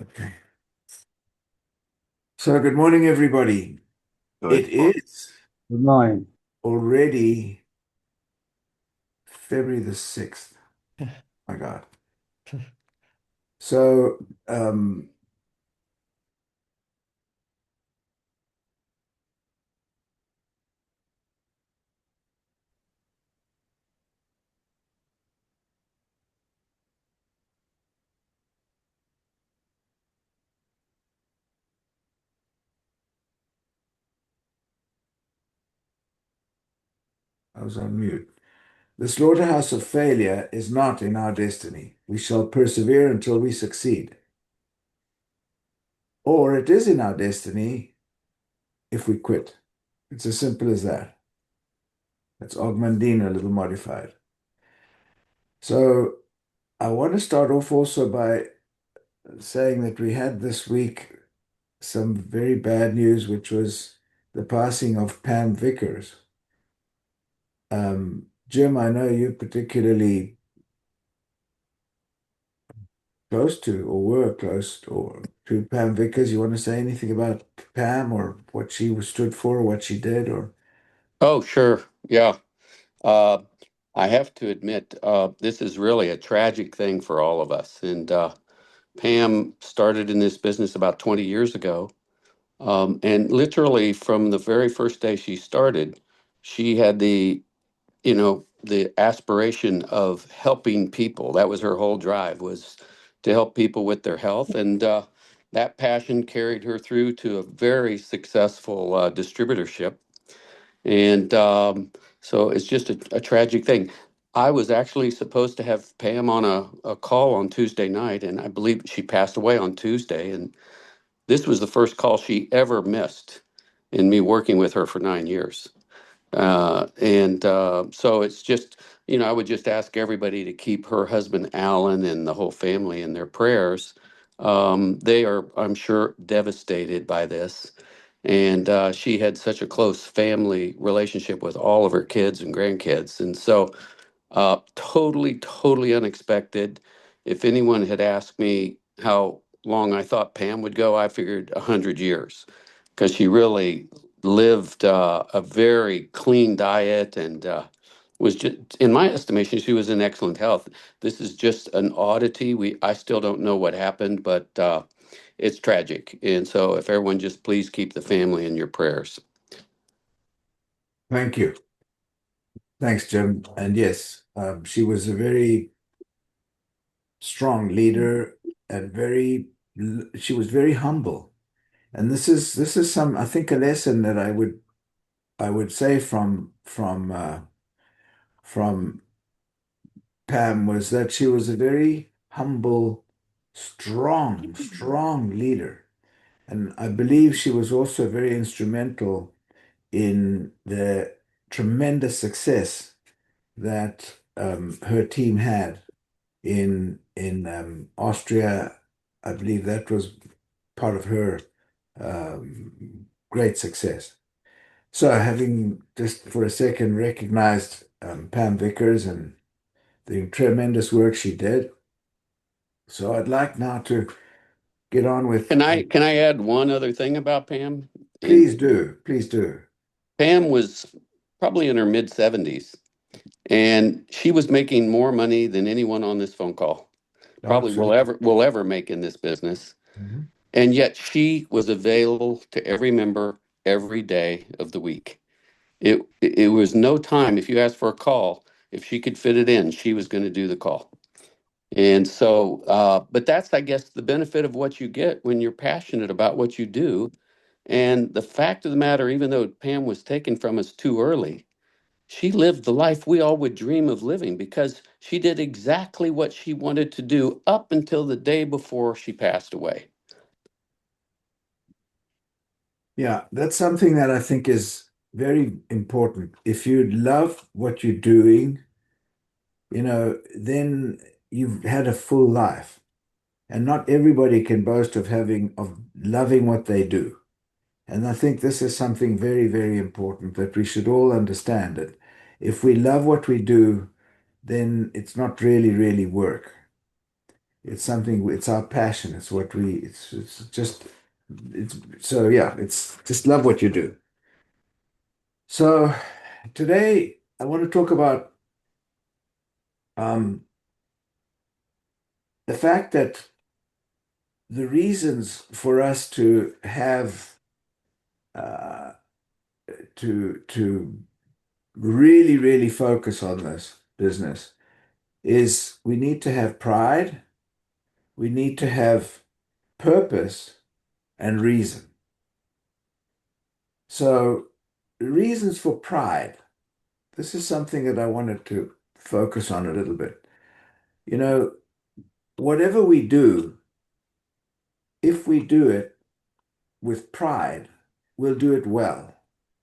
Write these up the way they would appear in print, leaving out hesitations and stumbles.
Okay. So, good morning, everybody. It Good. is Good morning. already February the 6th. My God. So, I was on mute. The slaughterhouse of failure is not in our destiny. We shall persevere until we succeed. Or it is in our destiny if we quit. It's as simple as that. It's Augmandina, a little modified. So, I want to start off also by saying that we had this week some very bad news, which was the passing of Pam Vickers. Jim, I know you're particularly close to or were close or to Pam Vickers. You want to say anything about Pam or what she was stood for, or what she did, or Oh, sure. Yeah. Uh, I have to admit, this is really a tragic thing for all of us. And Pam started in this business about 20 years ago. And literally from the very first day she started, she had the aspiration of helping people. That was her whole drive, was to help people with their health. And that passion carried her through to a very successful distributorship. And so it's just a tragic thing. I was actually supposed to have Pam on a call on Tuesday night, and I believe she passed away on Tuesday. And this was the first call she ever missed in me working with her for 9 years. And so it's just, I would just ask everybody to keep her husband, Alan, and the whole family in their prayers. They are, I'm sure, devastated by this. And she had such a close family relationship with all of her kids and grandkids. And so totally, totally unexpected. If anyone had asked me how long I thought Pam would go, I figured 100 years, because she really lived a very clean diet and was just, in my estimation, she was in excellent health. This is just an oddity. I still don't know what happened, but it's tragic. And so, if everyone just please keep the family in your prayers. thank you. Thanks, Jim. And yes, she was a very strong leader and she was very humble. And this is some, I think, a lesson that I would say from Pam was that she was a very humble, strong leader. And I believe she was also very instrumental in the tremendous success that her team had in Austria. I believe that was part of her great success. So, having just for a second recognized Pam Vickers and the tremendous work she did, so I'd like now to get on with. Can I add one other thing about Pam? And Please do, please do. Pam was probably in her mid 70s, and she was making more money than anyone on this phone call probably will Absolutely. ever make in this business. Mhm. And yet she was available to every member every day of the week. It was no time. If you asked for a call, if she could fit it in, she was going to do the call. And so, but that's, I guess, the benefit of what you get when you're passionate about what you do. And the fact of the matter, even though Pam was taken from us too early, she lived the life we all would dream of living, because she did exactly what she wanted to do up until the day before she passed away. Yeah, that's something that I think is very important. If you love what you're doing, then you've had a full life. And not everybody can boast of loving what they do. And I think this is something very, very important that we should all understand that if we love what we do, then it's not really, really work. It's something, it's our passion. It's what we, it's just, it's, so yeah, it's just love what you do. So today I want to talk about um, the fact that the reasons for us to have, uh, to really, really focus on this business is we need to have pride, we need to have purpose and reason. So, reasons for pride. This is something that I wanted to focus on a little bit. You know, whatever we do, if we do it with pride, we'll do it well.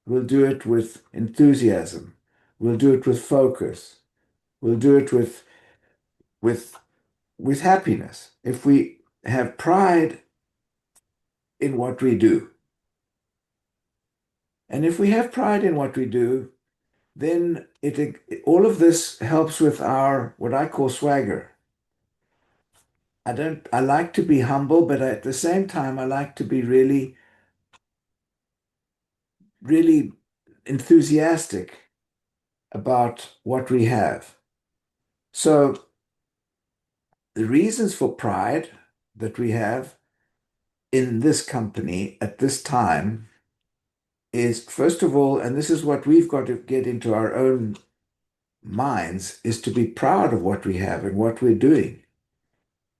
We'll do it with enthusiasm. We'll do it with focus. We'll do it with with happiness. If we have pride in what we do, and if we have pride in what we do, then all of this helps with our what I call swagger. I like to be humble, but at the same time, I like to be really, really enthusiastic about what we have. So the reasons for pride that we have in this company at this time is, first of all, and this is what we've got to get into our own minds, is to be proud of what we have and what we're doing.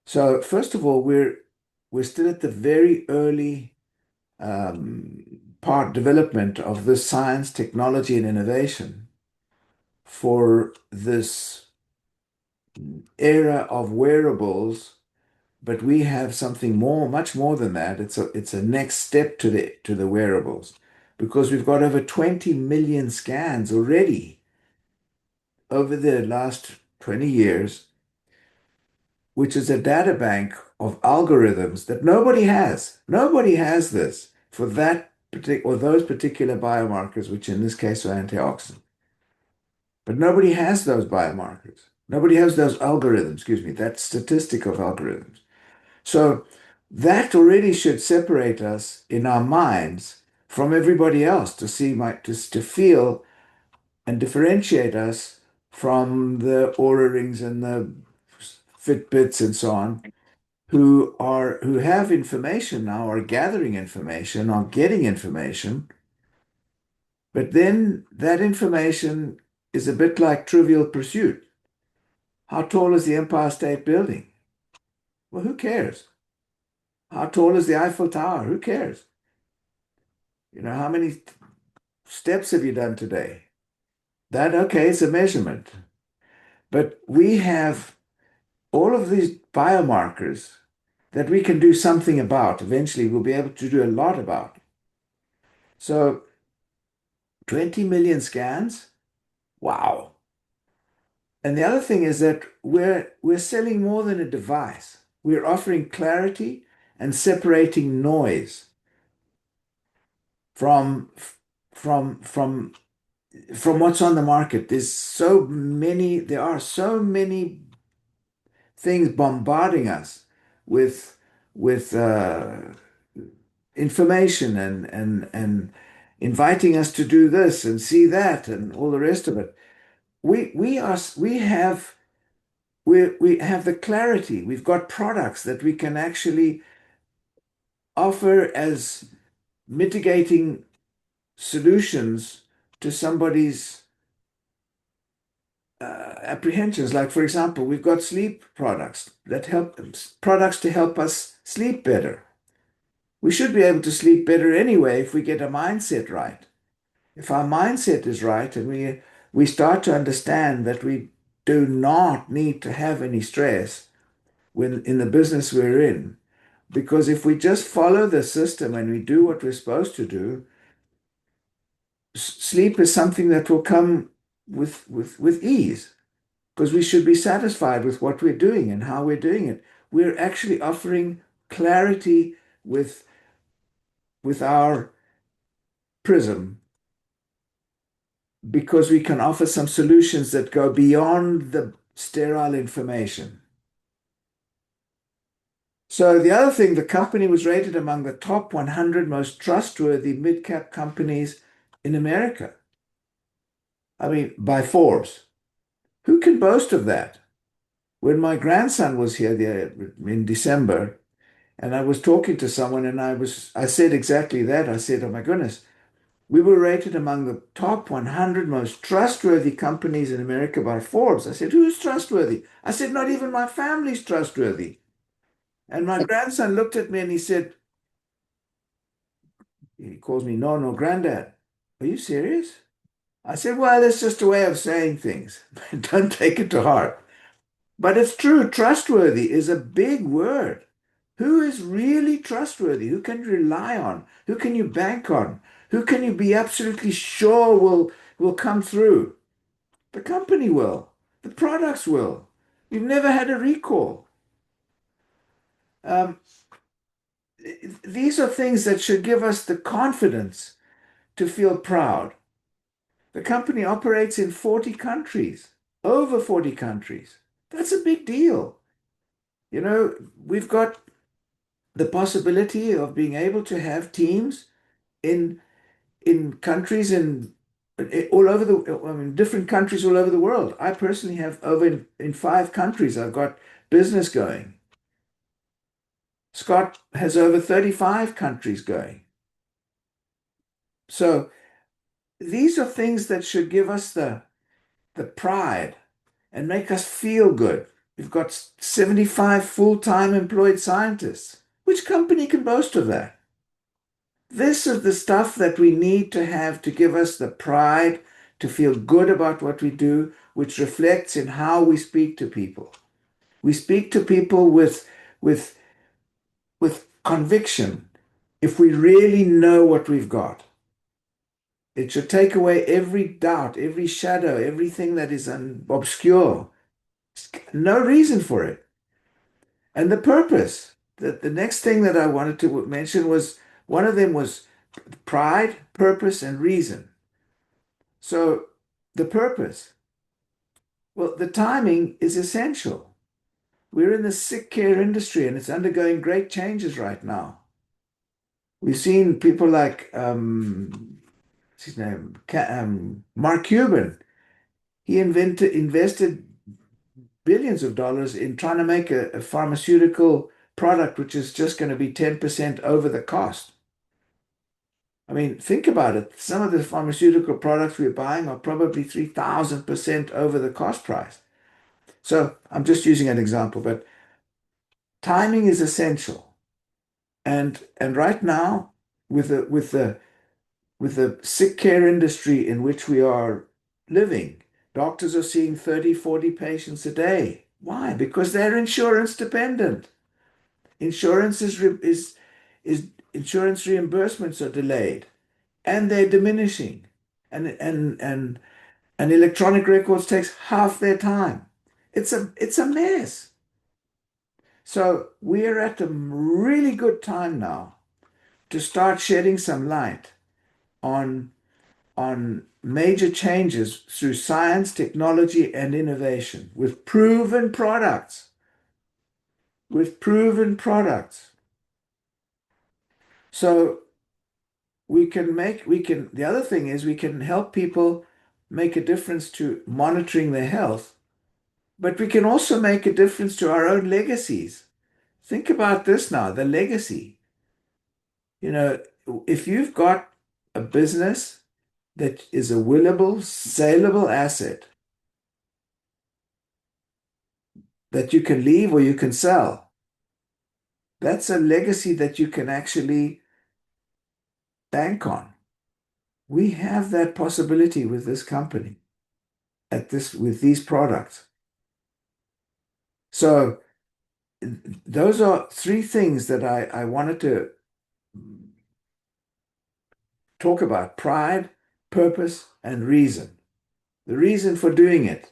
So first of all, we're still at the very early part development of this science, technology, and innovation for this era of wearables. But we have something more, much more than that. It's a next step to the wearables because we've got over 20 million scans already over the last 20 years, which is a data bank of algorithms that nobody has. Nobody has this for that particular or those particular biomarkers, which in this case are antioxidants. But nobody has those biomarkers. Nobody has those algorithms, excuse me, that statistic of algorithms. So that already should separate us in our minds from everybody else to see to feel and differentiate us from the Aura rings and the Fitbits and so on who have information now, are gathering information, are getting information, but then that information is a bit like Trivial Pursuit. How tall is the Empire State Building? Well, who cares? How tall is the Eiffel Tower? Who cares? How many steps have you done today? That, okay, it's a measurement. But we have all of these biomarkers that we can do something about. Eventually, we'll be able to do a lot about. So 20 million scans? Wow. And the other thing is that we're selling more than a device. We're offering clarity and separating noise from from from from what's on the market. There are so many things bombarding us with with information and inviting us to do this and see that and all the rest of it. We have the clarity. We've got products that we can actually offer as mitigating solutions to somebody's apprehensions. Like, for example, we've got sleep products to help us sleep better. We should be able to sleep better anyway if we get a mindset right. If our mindset is right and we start to understand that we do not need to have any stress when in the business we're in, because if we just follow the system and we do what we're supposed to do, sleep is something that will come with ease because we should be satisfied with what we're doing and how we're doing it. We're actually offering clarity with our prism because we can offer some solutions that go beyond the sterile information. So the other thing, the company was rated among the top 100 most trustworthy mid-cap companies in America. I mean, by Forbes. Who can boast of that? When my grandson was here in December, and I was talking to someone, and I said exactly that. I said, "Oh my goodness, we were rated among the top 100 most trustworthy companies in America by Forbes." I said, "Who's trustworthy?" I said, "Not even my family's trustworthy." And my grandson looked at me and he said, he calls me, "No, no, granddad. Are you serious?" I said, "Well, it's just a way of saying things. Don't take it to heart." But it's true. Trustworthy is a big word. Who is really trustworthy? Who can you rely on? Who can you bank on? Who can you be absolutely sure will come through? The company will. The products will. You've never had a recall. Um, these are things that should give us the confidence to feel proud. The company operates in 40 countries, over 40 countries. That's a big deal. You know, we've got the possibility of being able to have teams in countries in all over I mean, different countries all over the world. I personally have over in 5 countries. I've got business going. Scott has over 35 countries going. So these are things that should give us the pride and make us feel good. We've got 75 full-time employed scientists. Which company can boast of that? This is the stuff that we need to have to give us the pride to feel good about what we do, which reflects in how we speak to people. We speak to people with, with conviction if we really know what we've got. It should take away every doubt, every shadow, everything that is obscure. No reason for it. And the purpose. The next thing that I wanted to mention was one of them was pride, purpose, and reason. So the purpose, well, the timing is essential. We're in the sick care industry and it's undergoing great changes right now. We've seen people like, what's his name? Mark Cuban. He invested billions of dollars in trying to make a pharmaceutical product which is just going to be 10% over the cost. I mean, think about it. Some of the pharmaceutical products we're buying are probably 3,000% over the cost price. So I'm just using an example, but timing is essential. And right now, with the sick care industry in which we are living, doctors are seeing 30, 40 patients a day. Why? Because they're insurance dependent. Insurance is insurance reimbursements are delayed and they're diminishing. And electronic records takes half their time. It's a mess. So we're at a really good time now to start shedding some light on major changes through science, technology, and innovation with proven products. With proven products. So the other thing is we can help people make a difference to monitoring their health, but we can also make a difference to our own legacies. Think about this now, the legacy. You know, if you've got a business that is a willable, saleable asset that you can leave or you can sell, that's a legacy that you can actually bank on. We have that possibility with this company, with these products. So those are 3 things that I wanted to talk about: pride, purpose, and reason. The reason for doing it.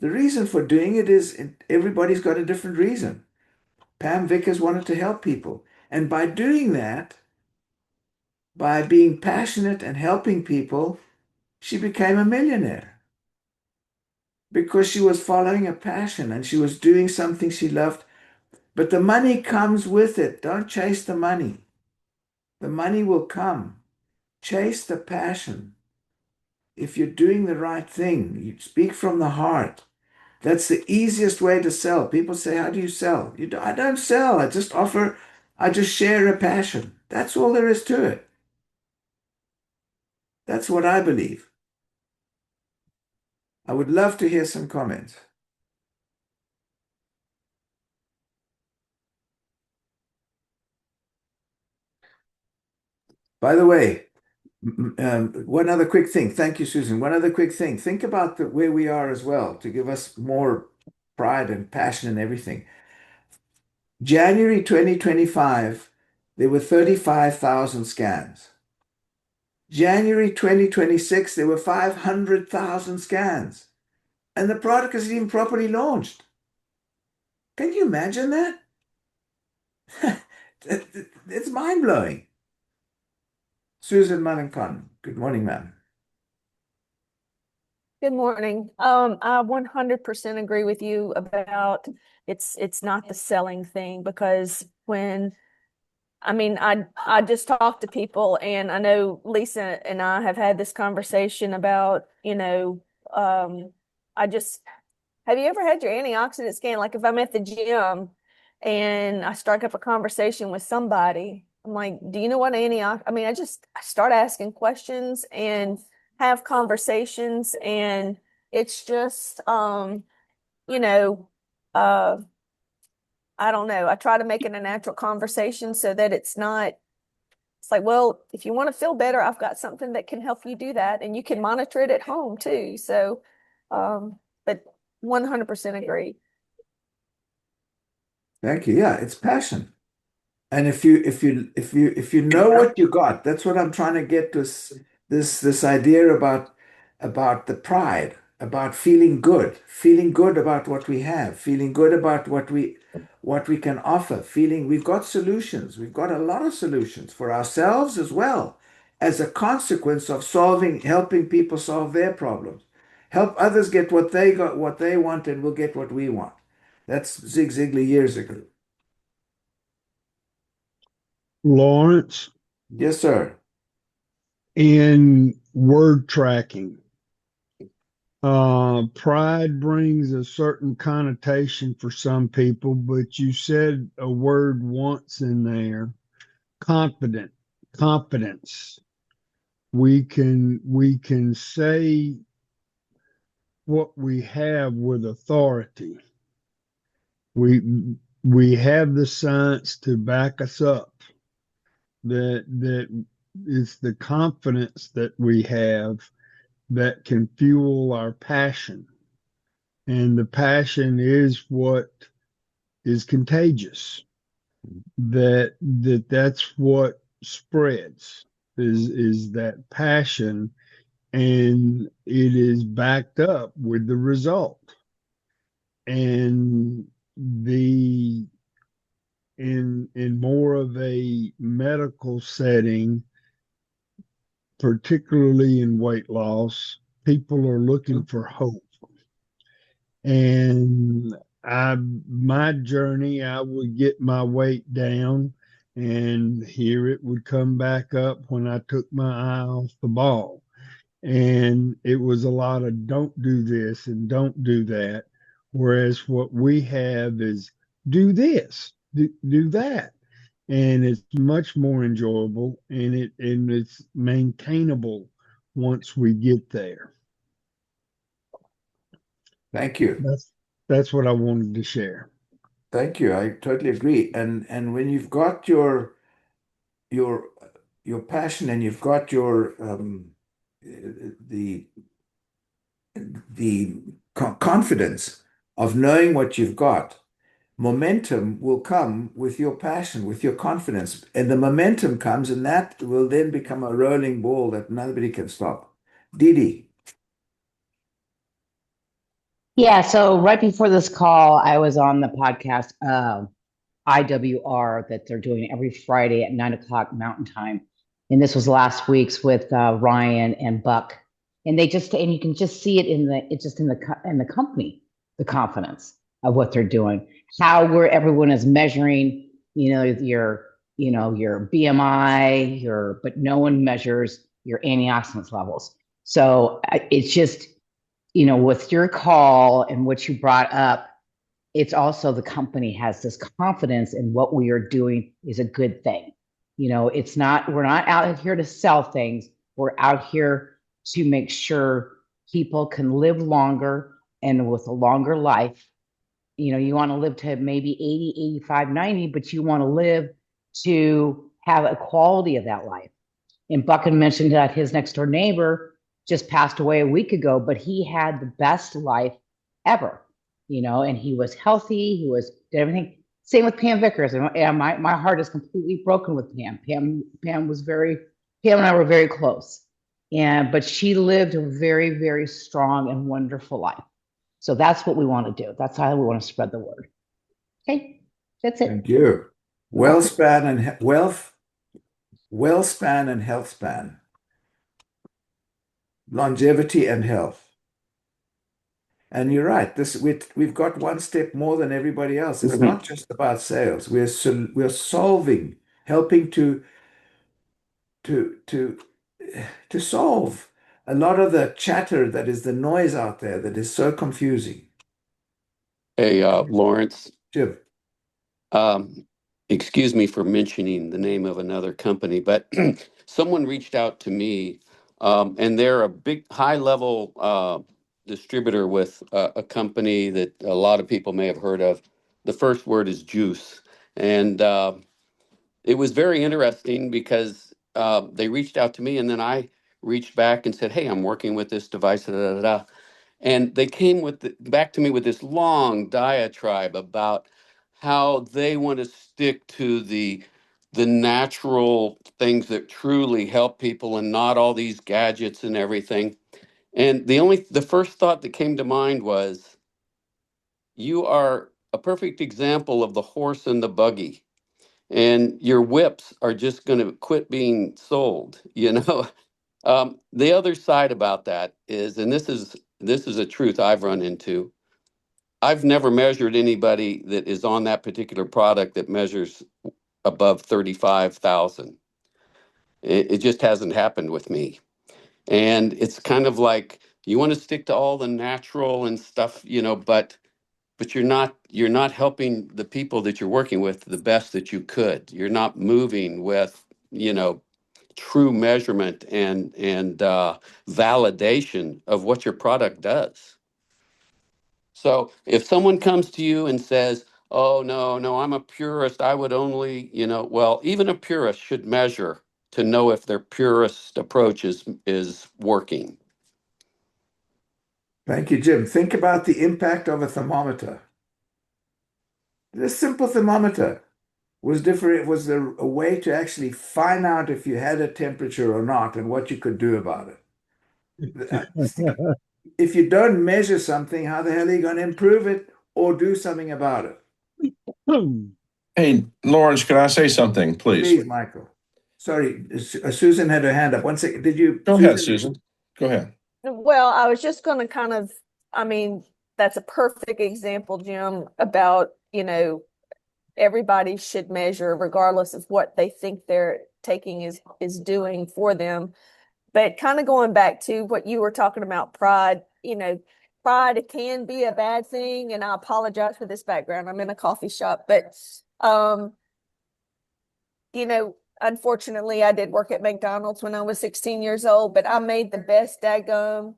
The reason for doing it is everybody's got a different reason. Pam Vickers wanted to help people. And by doing that, by being passionate and helping people, she became a millionaire because she was following a passion and she was doing something she loved But the money comes with it. Don't chase the money. The money will come. Chase the passion. If you're doing the right thing, you speak from the heart. That's the easiest way to sell. People say, how do you sell? I don't sell. I just share a passion. That's all there is to it. That's what I believe. I would love to hear some comments. By the way, one other quick thing. Thank you, Susan. One other quick thing. Think about where we are as well to give us more pride and passion and everything. January 2025, there were 35,000 scans. January 2026, there were 500,000 scans. And the product isn't even properly launched. Can you imagine that? It's mind-blowing. Susan Malincon, good morning, ma'am. Good morning. I 100% agree with you about it's not the selling thing because I just talk to people and I know Lisa and I have had this conversation about, I just have you ever had your antioxidant scan? Like if I'm at the gym and I strike up a conversation with somebody, I'm like, do you know what antioxidant? I start asking questions and have conversations, and it's just, you know, uh, I don't know. I try to make it a natural conversation so that it's like, well, if you want to feel better, I've got something that can help you do that, and you can monitor it at home too. So, but 100% agree. Thank you. Yeah, it's passion. And if you know what you got, that's what I'm trying to get to this idea about the pride, about feeling good about what we have, feeling good about what we can offer, feeling we've got solutions. We've got a lot of solutions for ourselves as well as a consequence of helping people solve their problems. Help others get what they got, what they want, and we'll get what we want. That's Zig Ziglar years ago. Lawrence, Yes, sir. in word tracking, pride brings a certain connotation for some people, but you said a word once in there, confident, confidence. We can say what we have with authority. We have the science to back us up. That is the confidence that we have that can fuel our passion. And the passion is what is contagious. That's what spreads is that passion, and it is backed up with the result. And the in more of a medical setting, particularly in weight loss, people are looking for hope. And my journey, I would get my weight down, and here it would come back up when I took my eye off the ball. And it was a lot of don't do this and don't do that. Whereas what we have is do this, do that. And it's much more enjoyable, and it's maintainable once we get there. Thank you. That's what I wanted to share. Thank you. I totally agree. And when you've got your your passion and you've got your the confidence of knowing what you've got, momentum will come with your passion, with your confidence, and the momentum comes, and that will then become a rolling ball that nobody can stop. Didi. Yeah, so right before this call, I was on the podcast IWR that they're doing every Friday at 9 o'clock Mountain Time, and this was last week's with Ryan and Buck, and you can just see it in the company, the confidence. of what they're doing, how where everyone is measuring, your BMI, but no one measures your antioxidants levels. So it's just, with your call and what you brought up, it's also the company has this confidence in what we are doing is a good thing. We're not out here to sell things. We're out here to make sure people can live longer and with a longer life. You want to live to maybe 80, 85, 90, but you want to live to have a quality of that life. And Buchan mentioned that his next door neighbor just passed away a week ago, but he had the best life ever, and he was healthy. He was everything. Same with Pam Vickers. And my heart is completely broken with Pam. Pam and I were very close. But she lived a very, very strong and wonderful life. So that's what we want to do. That's how we want to spread the word. Okay, that's it. Thank you. Wealth, well span and health span, longevity and health. And you're right. We've got one step more than everybody else. It's not just about sales. We're solving, helping to to to solve a lot of the chatter that is the noise out there that is so confusing. Hey, Lawrence, Jim, um, excuse me for mentioning the name of another company, but someone reached out to me, and they're a big, high-level distributor with a company that a lot of people may have heard of. The first word is juice, and it was very interesting because they reached out to me, and then I reached back and said, "Hey, I'm working with this device." Da, da, da, da. And they came back to me with this long diatribe about how they want to stick to the natural things that truly help people and not all these gadgets and everything. And the first thought that came to mind was, you are a perfect example of the horse and the buggy, and your whips are just going to quit being sold, you know. The other side about that is, and this is a truth I've run into. I've never measured anybody that is on that particular product that measures above 35,000. It just hasn't happened with me. And it's kind of like, you want to stick to all the natural and stuff, but you're not helping the people that you're working with the best that you could. You're not moving with, true measurement and validation of what your product does. So if someone comes to you and says, "Oh, no, no, I'm a purist. I would only," well, even a purist should measure to know if their purist approach is working. thank you, Jim. Think about the impact of a thermometer. This simple thermometer was different. It was a way to actually find out if you had a temperature or not and what you could do about it. If you don't measure something, how the hell are you going to improve it or do something about it? Hey, Lawrence, can I say something, please? Please, Michael. Sorry, Susan had her hand up. One second. Did you, Go ahead, Susan. Go ahead. Well, I was just going to I mean, that's a perfect example, Jim, about, everybody should measure regardless of what they think they're taking is doing for them. But kind of going back to what you were talking about, pride, pride can be a bad thing. And I apologize for this background. I'm in a coffee shop, but, unfortunately, I did work at McDonald's when I was 16 years old, but I made the best daggum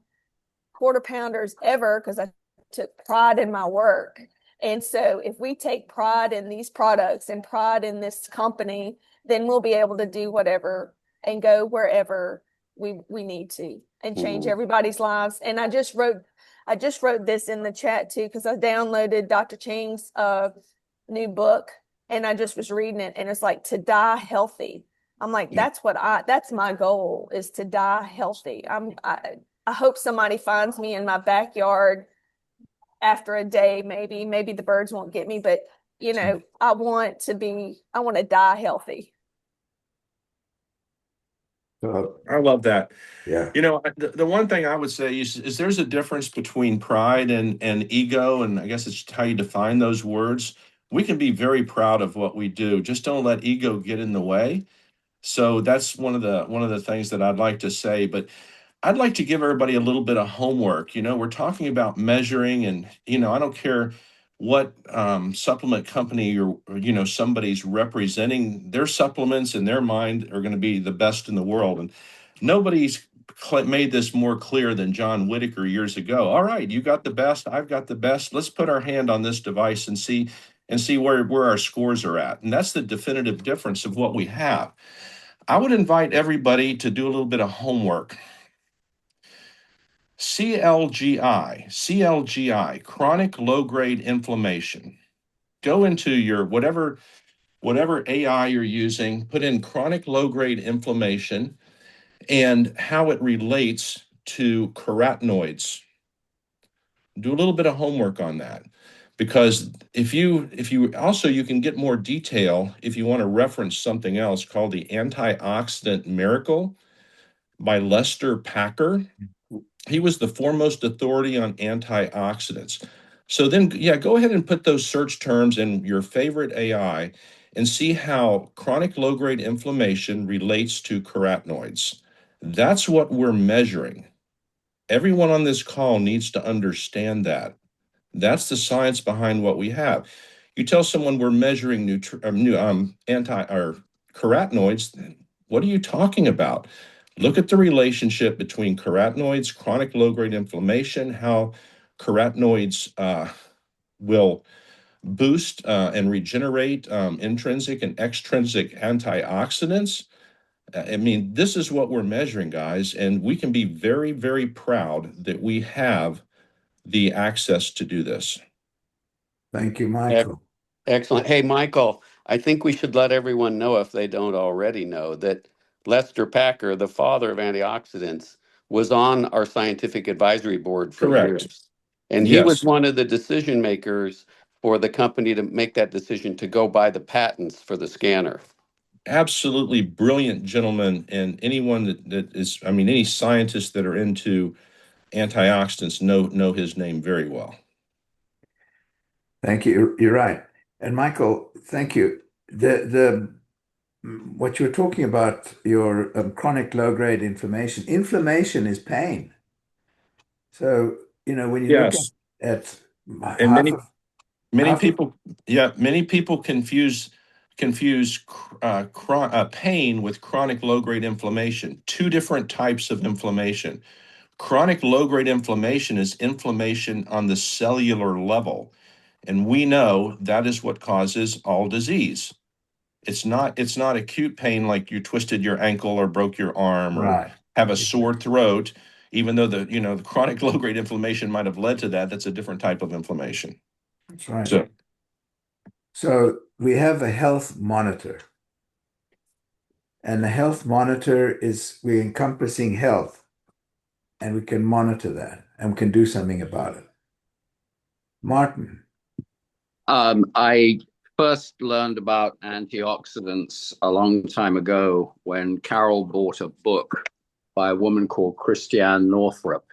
quarter pounders ever because I took pride in my work. And so if we take pride in these products and pride in this company, then we'll be able to do whatever and go wherever we need to and change everybody's lives. And I just wrote this in the chat too, because I downloaded Dr. Ching's new book and I just was reading it, and it's like, to die healthy. I'm like, that's my goal, is to die healthy. I hope somebody finds me in my backyard after a day, maybe the birds won't get me, but I want to die healthy. So, I love that. yeah. You know, the one thing I would say is there's a difference between pride and ego, and I guess it's how you define those words. We can be very proud of what we do. Just don't let ego get in the way. So that's one of the things that I'd like to say. But I'd like to give everybody a little bit of homework. You know, we're talking about measuring, and I don't care what supplement company somebody's representing. Their supplements in their mind are going to be the best in the world, and nobody's made this more clear than John Whitaker years ago. All right, you got the best, I've got the best. Let's put our hand on this device and see where our scores are at, and that's the definitive difference of what we have. I would invite everybody to do a little bit of homework. CLGI, chronic low-grade inflammation. Go into your whatever AI you're using, put in chronic low-grade inflammation and how it relates to carotenoids. Do a little bit of homework on that. Because if you also, you can get more detail if you want to reference something else called the Antioxidant Miracle by Lester Packer. He was the foremost authority on antioxidants. So then, yeah, go ahead and put those search terms in your favorite AI and see how chronic low-grade inflammation relates to carotenoids. That's what we're measuring. Everyone on this call needs to understand that. That's the science behind what we have. You tell someone we're measuring anti or carotenoids, what are you talking about? Look at the relationship between carotenoids, chronic low-grade inflammation, how carotenoids will boost and regenerate intrinsic and extrinsic antioxidants. I mean, this is what we're measuring, guys, and we can be very, very proud that we have the access to do this. Thank you, Michael. Excellent. Hey, Michael, I think we should let everyone know, if they don't already know, that Lester Packer, the father of antioxidants, was on our scientific advisory board for Correct. years. And he was Yes. one of the decision makers for the company to make that decision to go buy the patents for the scanner. Absolutely brilliant gentleman, and anyone that is, I mean, any scientists that are into antioxidants know his name very well. Thank you. You're right. And Michael, thank you. The what you were talking about, your chronic low-grade inflammation. Inflammation is pain. So, when you look Yes, at and half of many half of people, many people confuse pain with chronic low-grade inflammation. Two different types of inflammation. Chronic low-grade inflammation is inflammation on the cellular level, and we know that is what causes all disease. It's not acute pain like you twisted your ankle or broke your arm or right. have a sore throat, even though the chronic low-grade inflammation might have led to that. That's a different type of inflammation. That's right. So So we have a health monitor, and the health monitor we're encompassing health, and we can monitor that and we can do something about it. Martin. I first learned about antioxidants a long time ago when Carol bought a book by a woman called Christiane Northrup.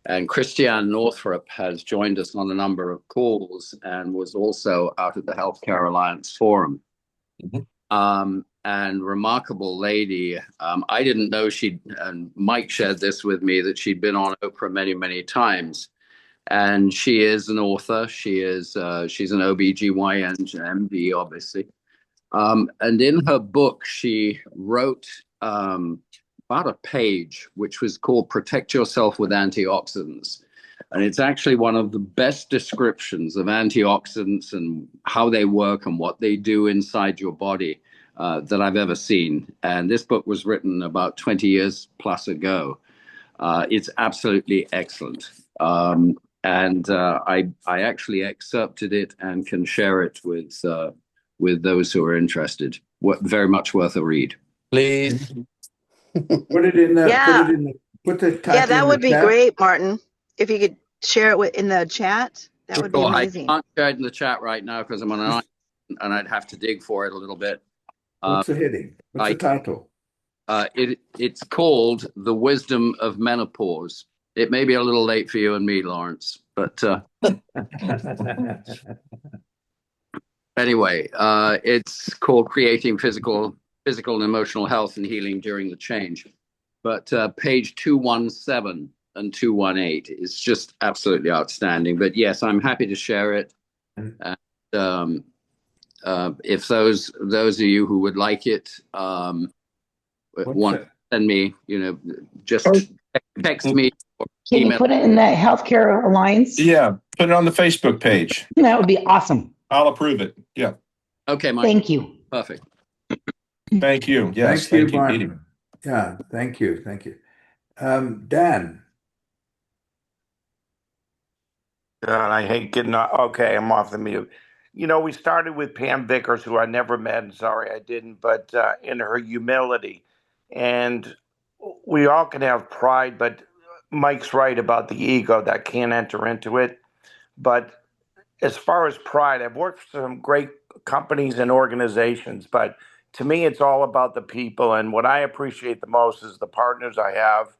And Christiane Northrup has joined us on a number of calls and was also out at the Healthcare Alliance Forum. And remarkable lady. I didn't know and Mike shared this with me, that she'd been on Oprah many, many times. And she is an author. She's an OBGYN MD, obviously. And in her book, she wrote about a page which was called Protect Yourself with Antioxidants. And it's actually one of the best descriptions of antioxidants and how they work and what they do inside your body that I've ever seen. And this book was written about 20 years plus ago. It's absolutely excellent. And I actually excerpted it and can share it with those who are interested. Very much worth a read. Please. Put it in the Yeah. put the Yeah, title that in would the be chat. great, Martin. If you could share it in the chat, that would be Sure, amazing. I can't share it in the chat right now because I'm on an island and I'd have to dig for it a little bit. What's the heading? What's the title? It's called The Wisdom of Menopause. It may be a little late for you and me, Lawrence, but anyway, it's called Creating Physical and Emotional Health and Healing During the Change. But page 217 and 218 is just absolutely outstanding. But yes, I'm happy to share it. And, if those of you who would like it want to send me, just text me or Can you email. put it in the Healthcare Alliance? Yeah, put it on the Facebook page. That would be awesome. I'll approve it. Yeah. Okay, Mike. Thank you. Perfect. Thank you. Yes, Thank you, thank you, Petey. Martin. Yeah, thank you. Thank you. Dan. I hate getting off. Okay, I'm off the mute. We started with Pam Vickers, who I never met, and sorry I didn't, but in her humility. And we all can have pride, but Mike's right about the ego that can't enter into it. But as far as pride, I've worked for some great companies and organizations, but to me, it's all about the people. And what I appreciate the most is the partners I have,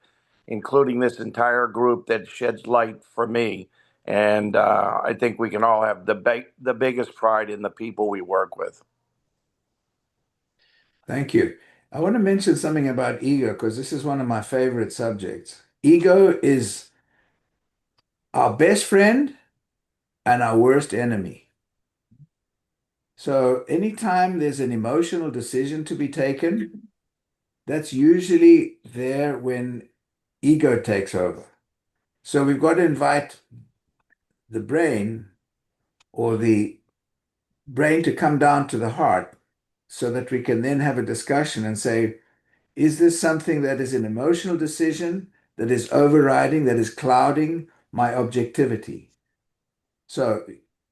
including this entire group that sheds light for me. And I think we can all have the biggest pride in the people we work with. Thank you. I want to mention something about ego because this is one of my favorite subjects. Ego is our best friend and our worst enemy. So anytime there's an emotional decision to be taken, that's usually there when ego takes over. So we've got to invite the brain or the brain to come down to the heart so that we can then have a discussion and say, is this something that is an emotional decision that is overriding, that is clouding my objectivity? So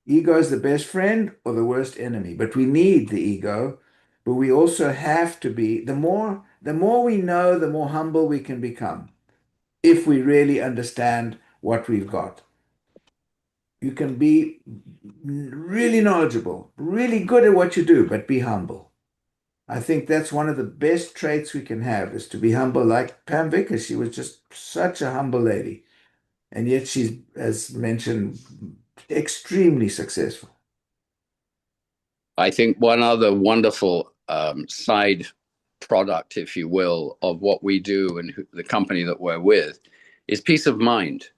ego is the best friend or the worst enemy, but we need the ego, but we also have to be, the more we know, the more humble we can become if we really understand what we've got. You can be really knowledgeable, really good at what you do, but be humble. I think that's one of the best traits we can have is to be humble, like Pam Vickers. She was just such a humble lady. And yet she's, as mentioned, extremely successful. I think one other wonderful side product, if you will, of what we do and the company that we're with is peace of mind.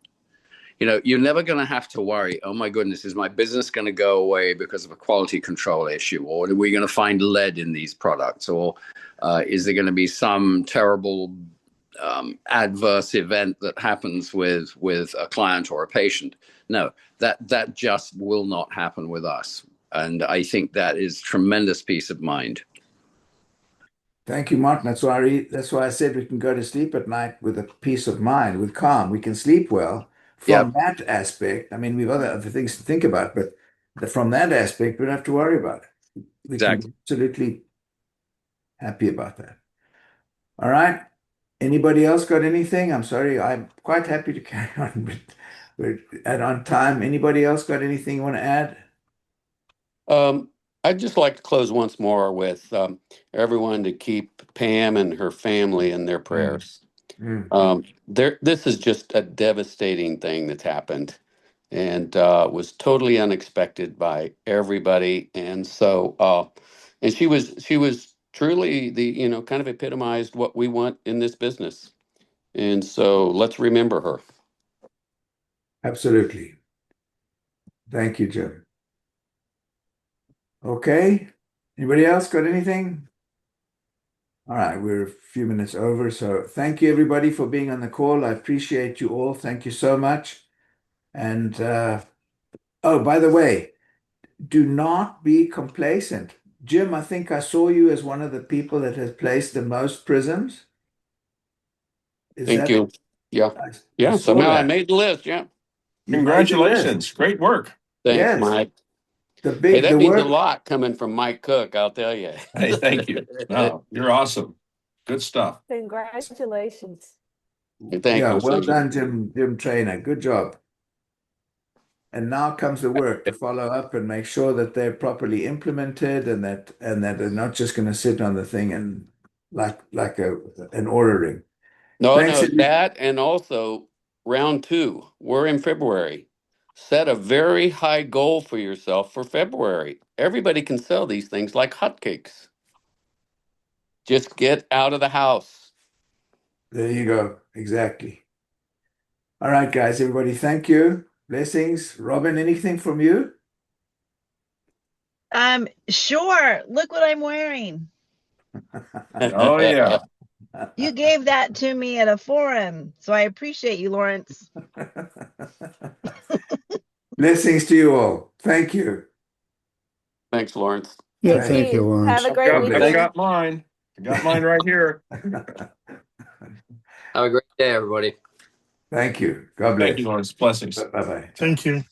You're never going to have to worry, oh my goodness, is my business going to go away because of a quality control issue? Or are we going to find lead in these products? Or is there going to be some terrible adverse event that happens with a client or a patient? No, that just will not happen with us. And I think that is tremendous peace of mind. Thank you, Martin. That's why I said we can go to sleep at night with a peace of mind, with calm. We can sleep well from that aspect. I mean, we've other things to think about, but from that aspect, we don't have to worry about it. We can be absolutely happy about that. All right. Anybody else got anything? I'm sorry, I'm quite happy to carry on, but we're on time. Anybody else got anything you want to add? I'd just like to close once more with everyone to keep Pam and her family in their prayers. This is just a devastating thing that's happened and was totally unexpected by everybody. And so, and she was truly kind of epitomized what we want in this business. And so let's remember her. Absolutely. Thank you, Jim. Okay. Anybody else got anything? All right, we're a few minutes over. So thank you, everybody, for being on the call. I appreciate you all. Thank you so much. And oh, by the way, do not be complacent. Jim, I think I saw you as one of the people that has placed the most prisms. Thank you. Yeah. I saw Somehow I that. made the list. Yeah. You made the list. Congratulations. Great work. Thanks, Yes. Mike. Hey, That the means a work. lot coming from Mike Cook, I'll tell you. Hey, thank you. No, you're awesome. Good stuff. Congratulations. Thank Yeah, you. well done, Jim Trainer. Good job. And now comes the work to follow up and make sure that they're properly implemented and that they're not just going to sit on the thing and like an ordering. No, Thanks. no, that and also round two. We're in February. Set a very high goal for yourself for February. Everybody can sell these things like hotcakes. Just get out of the house. There you go. Exactly. All right, guys, everybody, thank you. Blessings. Robin, anything from you? Sure. Look what I'm wearing. Oh yeah. You gave that to me at a forum, so I appreciate you, Lawrence. Blessings to you all. Thank you. Thanks, Lawrence. Yeah, Thank Thank thank you, you. Have Lawrence. a great I've got, I've weekend. got mine. I got mine right here. Have a great day, everybody. Thank you. God Thank bless. you, Lawrence. Blessings. Bye-bye. Thank you.